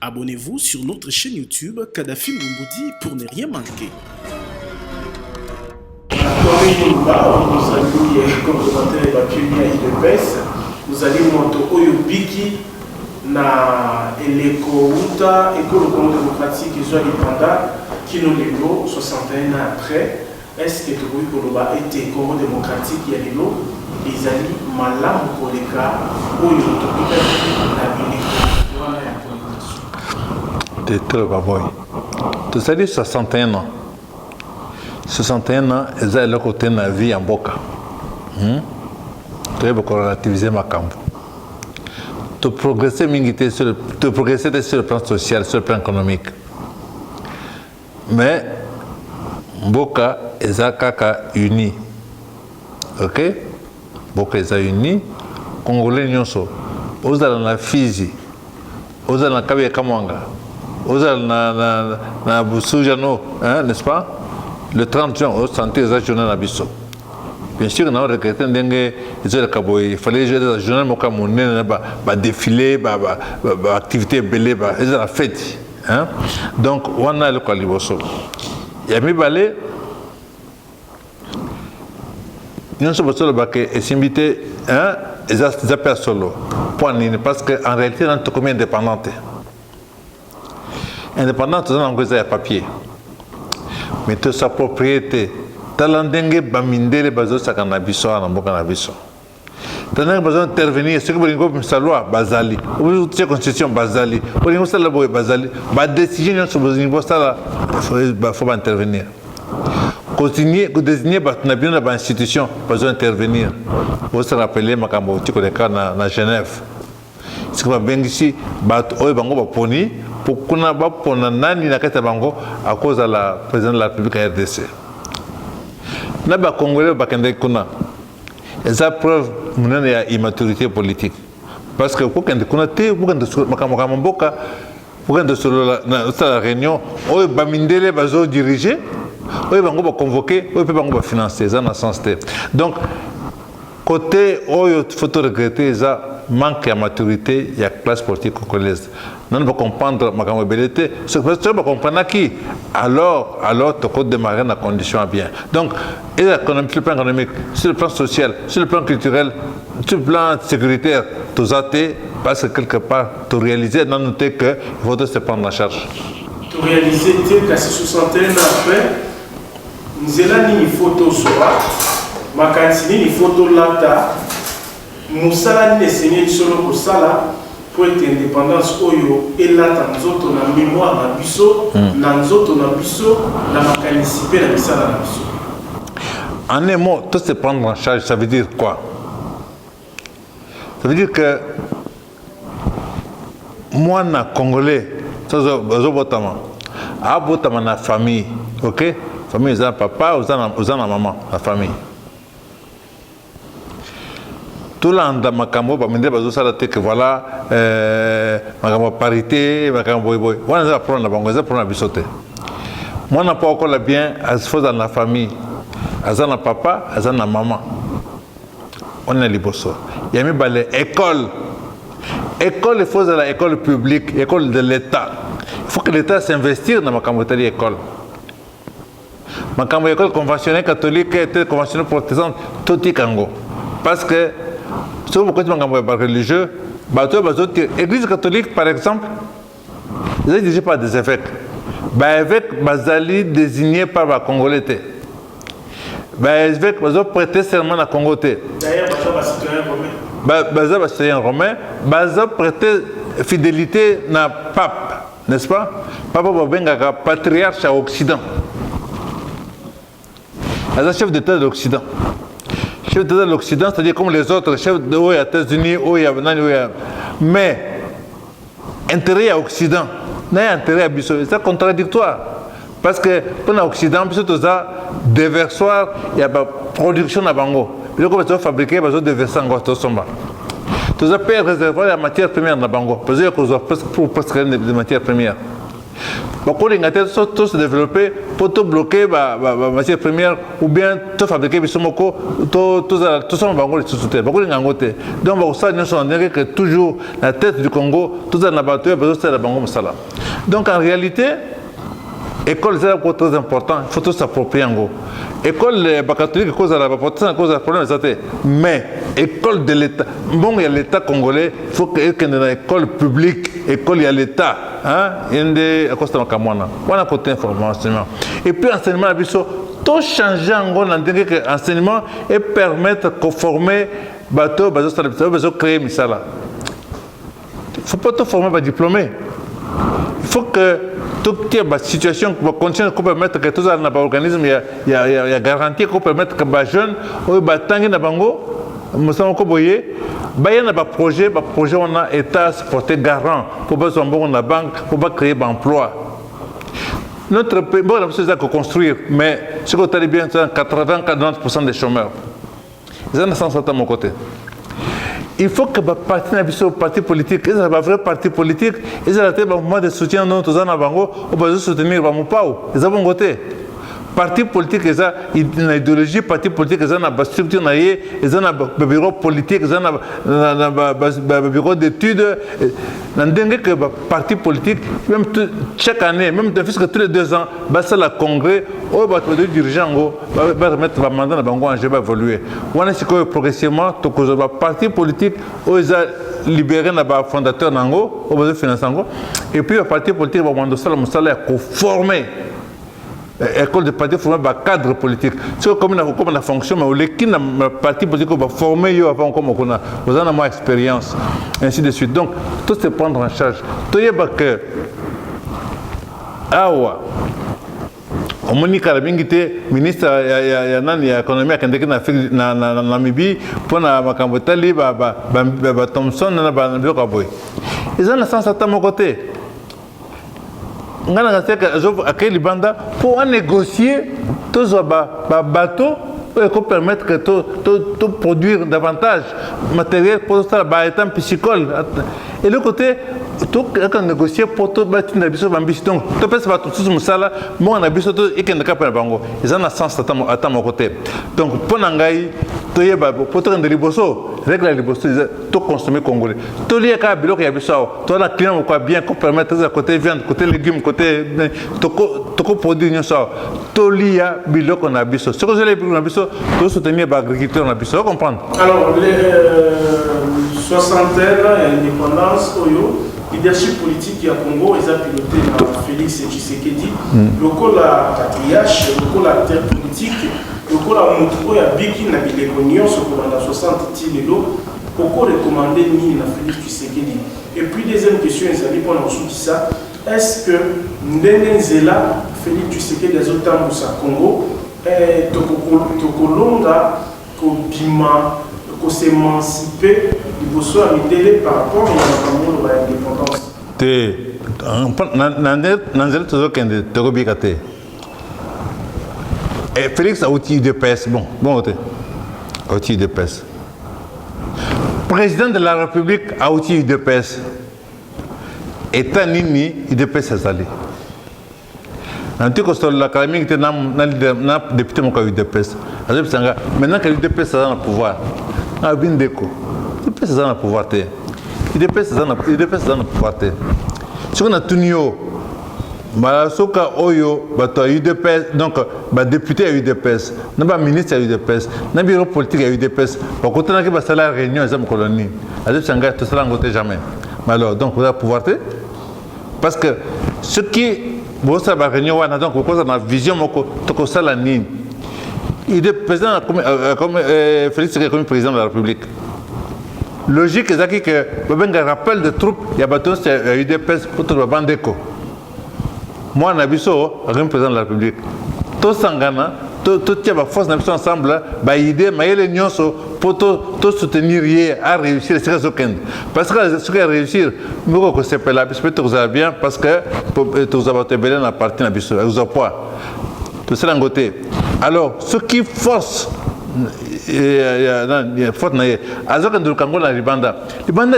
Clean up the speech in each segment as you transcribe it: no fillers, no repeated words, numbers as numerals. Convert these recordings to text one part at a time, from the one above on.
Abonnez-vous sur notre chaîne YouTube Kadhafi Moumoudi pour ne rien manquer. Vous allez monter Oyobiki na Elekouta, École démocratique et indépendant qui nous lève 61 ans après. Est-ce que tu veux que été Congo démocratique et les amis malam pour les cas où il de trop baboy. Tu sais 61 ans. 61 ans, ils ont le côté de la vie en boca. Tu peux relativiser ma camp. Tu progresser sur le plan social, sur le plan économique. Mais Boka ils ont unis. Ok? Boka ils ont unis. Congolais nyonso. Ils ont la Fizi. Ils ont la Kabia Kamwanga. Ils ont la Boussoujano, n'est-ce pas? Le 30 juin, ils ont été journée à Bisso. Bien sûr, on a regretté il fallait jouer la journée moka monnaie, défilé, activité belé, ils ont la fête. Donc, on a le Kaliboso. Il y a mis balé. Nous sommes sur le baquet et s'inviter, ils appellent solo. Parce qu'en réalité, on est combien indépendante. Indépendante, on a un papier. Mais toute sa propriété, talandenge bamindele bazo sakana biso na mboka na biso. Tananga besoin d'intervenir, ce que vous voulez sa loi bazali. Vous avez constitution bazali. Vous voulez ça la boy bazali. Ba décision sur vos niveaux ça là, faut intervenir. Continuer que désigner na bien la institution besoin d'intervenir. Vous se rappelez makambo tiko de kana na Genève. Ce que va bien ici ba oy bango ba poni pour kuna ba pona nani na kata bango à cause de la présidente de la République RDC. Na ba congolais ba kende kuna. Eza preuve munene ya immaturité politique. Parce que pour kende kuna te pour kende makambo mboka pour kende sur la réunion oy ba mindele bazo diriger oy bango ba convoquer oy pe bango ba financer ça na sens te. Donc côté oyo faut regretter ça manque de maturité, il y a classe politique congolaise. Nous ne pouvons comprendre ma camarade. Ce que nous pouvons comprendre qui alors tu peux démarrer dans condition bien. Donc, sur le plan économique, sur le plan social, sur le plan culturel, sur le plan sécuritaire, tout ça, parce que quelque part, tu réalises, non noter que il faut se prendre en charge. Tu réalises que c'est 61 ans après, nous avons une photo sur ma cantine, une photo là. Moussala ni enseigné solo pour ça pour être indépendance oyo et là tanzoto na mémoire na biso nanzoto na biso na makanisipe na bisala na biso. En un mot, tout se prendre en charge, ça veut dire quoi? Ça veut dire que moi na congolais, zo botama. A botama na famille, OK? Famille za papa, za na maman, la famille. Tout le monde makambo ba mende bazo sala te que voilà makambo parité makambo boy on a prendre bango za prendre bisote moi n'a pas encore la bien as faut dans la famille azana papa azana maman on est liboso il y a mis balé école il faut dans la école publique école de l'état il faut que l'état s'investir dans makambo tali école makambo école conventionnelle catholique et conventionnelle protestante tout kango parce que si vous avez un religieux, l'Église catholique, par exemple, ils sont dirigés par des évêques. Les évêques Bazali désignés par les Congolais. Les évêques ont prêté serment à Congo. D'ailleurs, ils sont citoyens romains. Ils ont prêté fidélité à pape, n'est-ce pas? Papa Babenga, patriarche à Occident. Ils sont chef d'État de l'Occident. Chef d'État de l'Occident, c'est-à-dire comme les autres chefs des États-Unis, mais intérêt à l'Occident, intérêt à Bissau, c'est contradictoire. Parce que pour l'Occident, Bissau, déversoir, il y a production à Bango. Puis quand on fabriquer, il y a des versants à tout ça peut réservoir la matière première dans Bango. Parce que pour presque des matières premières. Beaucoup de gâteaux sont tous développés pour tout bloquer la matière première ou bien tout fabriquer des somoko, tout ça on va encore les sous-souter. Beaucoup de gangote. Donc ça nous sommes que toujours la tête du Congo, tout ça n'a pas tué, besoin de la bango masala. Donc en réalité, école c'est très important, il faut tout s'approprier en gros. École catholique cause à la cause à la problème mais école de l'État, bon il y a l'État congolais, il faut qu'il y ait une école publique, école il y a l'État, hein, il y a des costes en Kamwana, voilà côté information. Et puis enseignement à biso, tout changer en gros dans enseignement et permettre de former bateau, créer misala. Il faut pas tout former par diplômé. Il faut que toute la situation continue de permettre que tout ça dans l'organisme, il y a garantie qu'on permettre que les jeunes, ou les tangi na bango, nous sommes boyé, il y a un projet on a État porté garant pour pas bon la banque, pour pas créer d'emploi. Notre pays, bon, c'est ça qu'on construire, mais ce qu'on a bien, c'est 80-90% des chômeurs. Ils ont un sens à mon côté. Il faut que les partis politiques, ils ont un vrai parti politique, ils ont un mouvement de soutien dans tous les Bango, ou pas soutenir les Pau. Ils ont un côté. Parti politique, ils ont une idéologie, parti politique, ils ont une structure, ils ont un bureau politique, ils ont un bureau d'études. Dans le parti politique, même chaque année, même tous les 2 ans, il y a un congrès, les dirigeants vont remettre le mandat dans Bango, je vais évoluer. On a progressivement, le parti politique, ils ont libéré le fondateur Nango, ils ont financé Nango, et puis le parti politique va former. École de parti formée par cadre politique. C'est comme la fonction, mais le parti politique va former avant comme on a. Vous avez moins d'expérience, ainsi de suite. Donc, tout se prendre en charge. Tout est que, on a ministre de l'économie en Namibie pour Makambotali, Thompson, ils ont le sens à mon côté. On a Libanda pour négocier tous les bateaux pour permettre que tout produire davantage matériel pour ça étant piscicole. Et le côté tout négocier pour tout bâtir une ambition donc tout peut se battre tout ce ça moi on a besoin de et qu'on capable bango ils ont un sens à mon côté donc pour nangai to yeba pour tout liboso règle la liboso tout consommer congolais tout lié ka bilo ya biso to la client quoi bien qu'on permettre à côté viande côté légumes côté tout produit ça tout lié bilo qu'on a biso ce que je les on a biso tout soutenir l'agriculture on a biso comprendre alors les soixantaine et indépendance oyo leadership politique ya Congo ils a piloté par Félix Tshisekedi lokola la patriarche lokola la terre politique lokola moto ya biki na bileko nyonso kolanda 60 tilelo pourquoi recommander ni na Félix Tshisekedi et puis deuxième question ezali pour na ça est-ce que ndenge nzela Félix Tshisekedi azotambusa Congo tokolonga kobima s'émanciper il faut soit midélé par rapport à l'indépendance. Et Félix a outil de pèse. Bon, outil de pèse. Président de la République a outil de pèse. État nini, il de pèse à Zali. En tout cas, la calamité qui était député mon de pèse. Maintenant qu'il y a de pèse dans le pouvoir. Ah, bien déco. Il dépêche dans le pouvoir. Il dépêche dans le pouvoir. Ce qu'on a tenu, Malasoka Oyo, bato a eu de pèse, donc, député a eu de pèse, n'a ministre a eu de pèse, n'a bureau politique a eu de pèse. Au côté de la salaire réunion, ils ont colonie. Avec Shanghai, tout cela n'a jamais. Mais alors, donc, vous avez pouvoir. Parce que ce qui, vous savez, la réunion, donc, vous avez la vision, vous avez la ligne. Il est président, comme Félix est comme président de la République. Logique, c'est que un rappel de troupes, il y a eu des pèses pour tout le bandeko. Moi, je suis le président de la République. Tout Sangana, tout la force ensemble, idée, mais les nyonso pour tout soutenir à réussir, c'est ce qu'il parce que ce qui a réussir, je sais pas, peut-être que vous avez bien, parce que vous avez bien la partie, vous avez pas. Tout ça d'un côté. Alors, ce qui force, faute na ye azoka ndu kango na libanda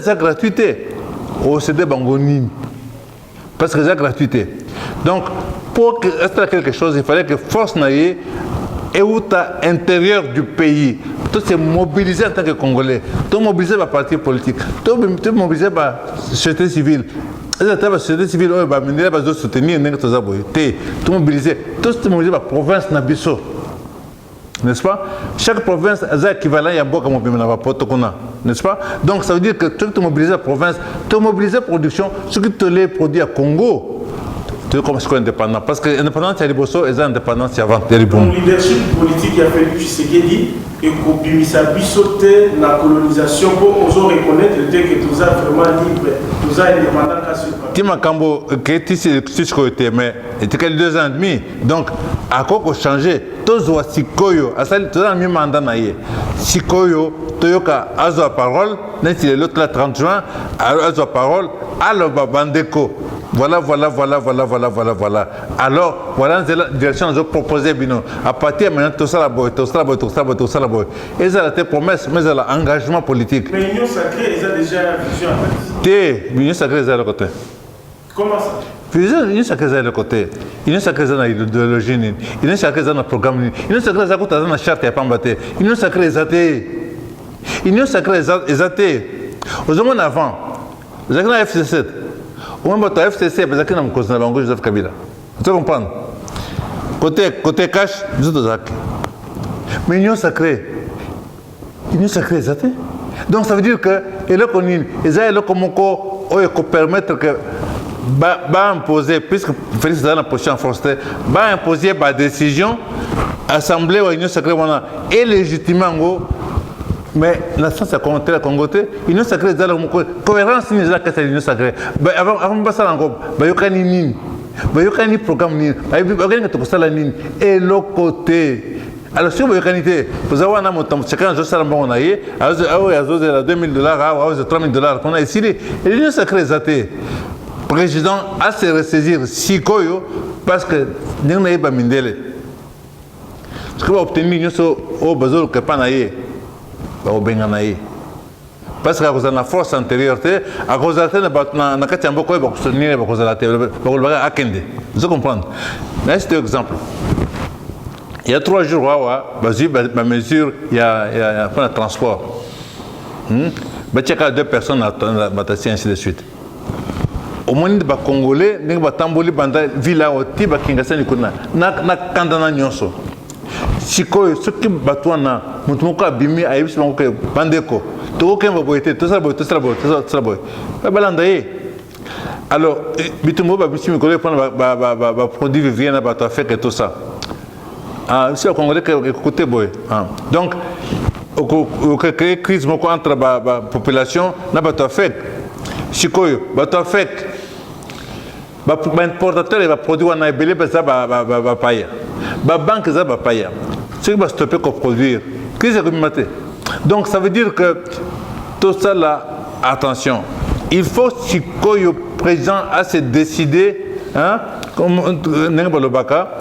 c'est gratuité au CD bangoni parce que c'est gratuité Donc, pour rester quelque chose, il fallait que force n'aille et où à l'intérieur du pays, tout se mobiliser en tant que Congolais, tout mobiliser par parti politique, tout mobiliser par société civile. La société civile, va soutenir tout mobiliser, tout mobiliser par province Nabiso. N'est-ce pas? Chaque province a équivalent à Boka n'est-ce pas? Donc ça veut dire que tu mobilises la province, tu mobilises la production, ce que tu les produits à Congo. Tu es comme ce qu'on est indépendant. Parce que l'indépendance, c'est Liboso et l'indépendance, c'est avant. Ton leadership politique a fait du Tshisekedi et qu'Obimisa bisoté la colonisation pour oser reconnaître que tu as vraiment libre, tu as indépendant qu'à ce point. Tima Kambo, qui est ici, mais il était 2 ans et demi. Donc, à quoi qu'on change? Tous les Sikoyo, à ça, tu as mis mandat naïe. Sikoyo, Toyoka, a la parole, n'est-ce l'autre le 30 juin, a la parole, à la Bandeko. Voilà. Alors, voilà la direction que je proposais, Bino. À partir de maintenant, tout ça, tout ça. Et ça a été promesse, mais ça a engagement politique. Mais l'Union sacrée, ils ont déjà une vision. L'Union sacrée, ils ont le côté. Comment ça? L'Union sacrée, ils ont le côté. L'Union sacrée, ils ont l'idéologie. L'Union sacrée, ils ont le programme. L'Union sacrée, ils ont la charte, ils n'ont pas battu. L'Union sacrée, ils ont été. L'Union sacrée, ils ont été. Aux hommes avant, vous avez la FC7. Au moment où la FCC, vous avez un Joseph Kabila. Vous comprenez? Côté cash, vous êtes aux actes. Mais l'Union sacrée, ils ont été. Donc ça veut dire que, ils ont permettre que, imposer, puisque Félix est dans la position forcée, imposer par décision, assemblée ou l'Union sacrée, et légitimement, mais la science a commenté la Congoté, l'Union sacrée, la cohérence, c'est l'Union sacrée. Avant de passer encore, il y a un programme, il y a un et l'autre côté. Alors, si vous avez vous avez un chacun de ça, on a eu, à $2,000, à $3,000, qu'on a ici, l'Union sacrée, le président a se ressaisir Sikoyo parce que nous n'avons pas mindele. Ce que vous obtenez, nous sommes au besoin de Kapanaye. Parce que vous avez la force antérieure, à cause de la Nakatiambo, vous avez soutenir la cause de la télé, vous avez Akende. Vous comprenez? C'est un exemple. Il y a 3 jours, ma mesure, il y a un transport. Il y a 2 personnes à Batassi, ainsi de suite. Au moins, les Congolais, les Tamboli, les Villa, les Kingasa, les Kandana Nyonso. Si ce qui batouana, mutumoko abimi ayibisi bango bandeko. To kemba boyete, to ça boy. Balandaye. Alors, bitumo ba bisi mikolo prendre ba produit vivien na ba to fait que tout ça. Ah, si au Congolais côté boy. Donc, au créer crise moko entre ba population na ba to fait. Sikoyo, ba to fait. Ba importateur et ba produit wana ebele ba ça ba paye. Ba banque ça ba paye. Ce qui va stopper qu'on produire. Qu'est-ce que vous mettez? Donc ça veut dire que tout ça là, attention, il faut que le président a se décider, comme Nengalobaka,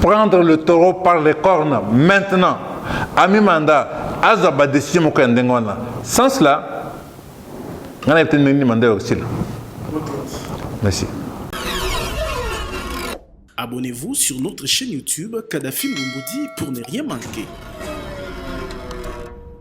prendre le taureau par les cornes maintenant. À mi mandat, à la décision qu'on a. Sans cela, on a peut-être un mandat aussi. Merci. Abonnez-vous sur notre chaîne YouTube Kadhafi Mboumoudi pour ne rien manquer.